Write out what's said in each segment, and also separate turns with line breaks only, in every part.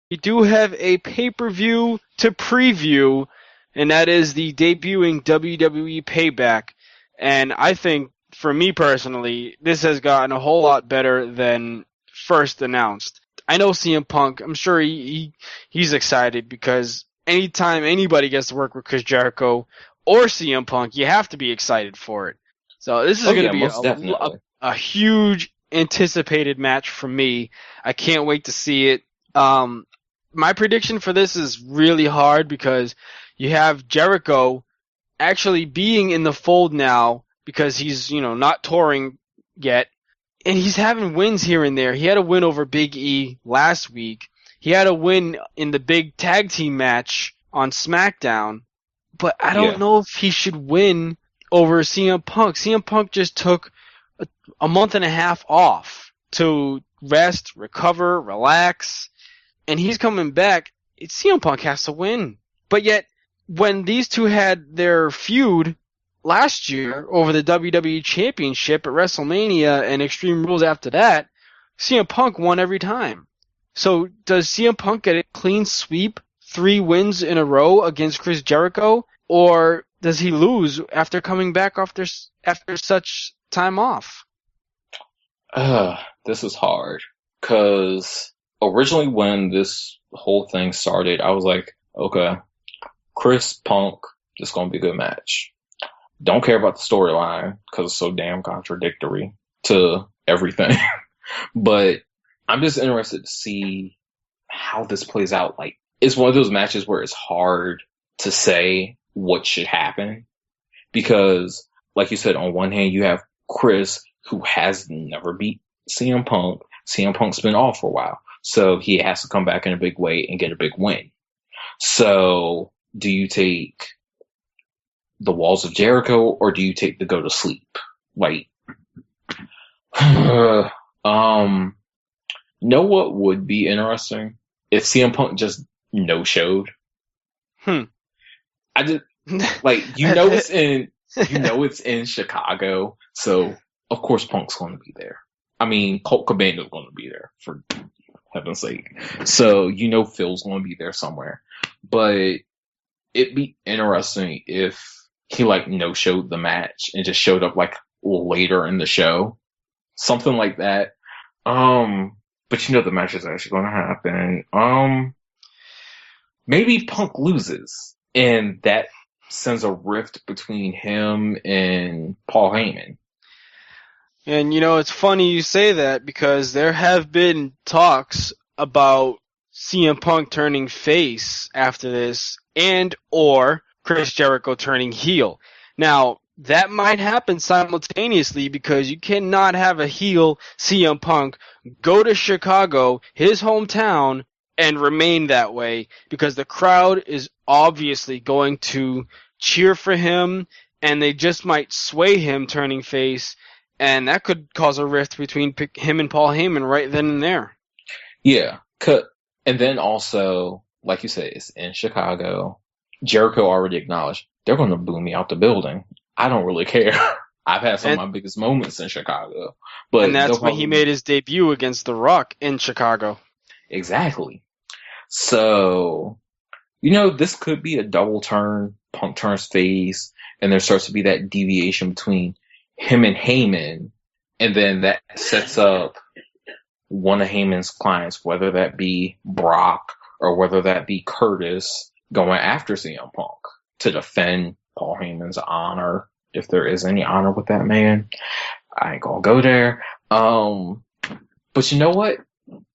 We do have a pay-per-view to preview, and that is the debuting WWE Payback. And I think, for me personally, this has gotten a whole lot better than first announced. I know CM Punk, I'm sure he's excited because anytime anybody gets to work with Chris Jericho or CM Punk, you have to be excited for it. So this is
Oh
going to
yeah,
be
most definitely.
a huge anticipated match for me. I can't wait to see it. My prediction for this is really hard because you have Jericho actually being in the fold now because he's, not touring yet. And he's having wins here and there. He had a win over Big E last week. He had a win in the big tag team match on SmackDown. But I don't
Yeah.
know if he should win over CM Punk. CM Punk just took a month and a half off to rest, recover, relax, and he's coming back. CM Punk has to win. But yet, when these two had their feud last year over the WWE Championship at WrestleMania and Extreme Rules after that, CM Punk won every time. So does CM Punk get a clean sweep, 3 wins in a row against Chris Jericho, or does he lose after coming back after such time off?
This is hard because originally when this whole thing started, I was like, okay, Chris Punk, this is gonna be a good match. Don't care about the storyline because it's so damn contradictory to everything. But I'm just interested to see how this plays out. Like, it's one of those matches where it's hard to say what should happen because, like you said, on one hand, you have Chris, who has never beat CM Punk. CM Punk's been off for a while, so he has to come back in a big way and get a big win. So, do you take the Walls of Jericho or do you take the Go to Sleep? Like, know what would be interesting if CM Punk just no showed. I just like it's in Chicago, so of course Punk's going to be there. I mean, Colt Cabana's going to be there for heaven's sake. So Phil's going to be there somewhere, but it'd be interesting if he no showed the match and just showed up later in the show, something like that. But the match is actually going to happen. Maybe Punk loses, and that sends a rift between him and Paul Heyman.
And it's funny you say that because there have been talks about CM Punk turning face after this and or Chris Jericho turning heel. Now, that might happen simultaneously because you cannot have a heel CM Punk go to Chicago, his hometown, and remain that way because the crowd is obviously going to cheer for him and they just might sway him turning face, and that could cause a rift between him and Paul Heyman right then and there.
Yeah, and then also, like you said, it's in Chicago. Jericho already acknowledged they're going to boo me out the building. I don't really care. I've had some of my biggest moments in Chicago.
And that's when he made his debut against The Rock in Chicago.
Exactly. So, this could be a double turn. Punk turns face, and there starts to be that deviation between him and Heyman, and then that sets up one of Heyman's clients, whether that be Brock or whether that be Curtis, going after CM Punk to defend Paul Heyman's honor, if there is any honor with that man. I ain't gonna go there. But you know what?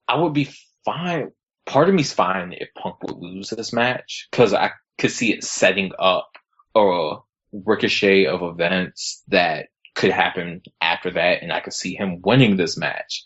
I would be fine. Part of me's fine if Punk would lose this match, because I could see it setting up a ricochet of events that could happen after that, and I could see him winning this match.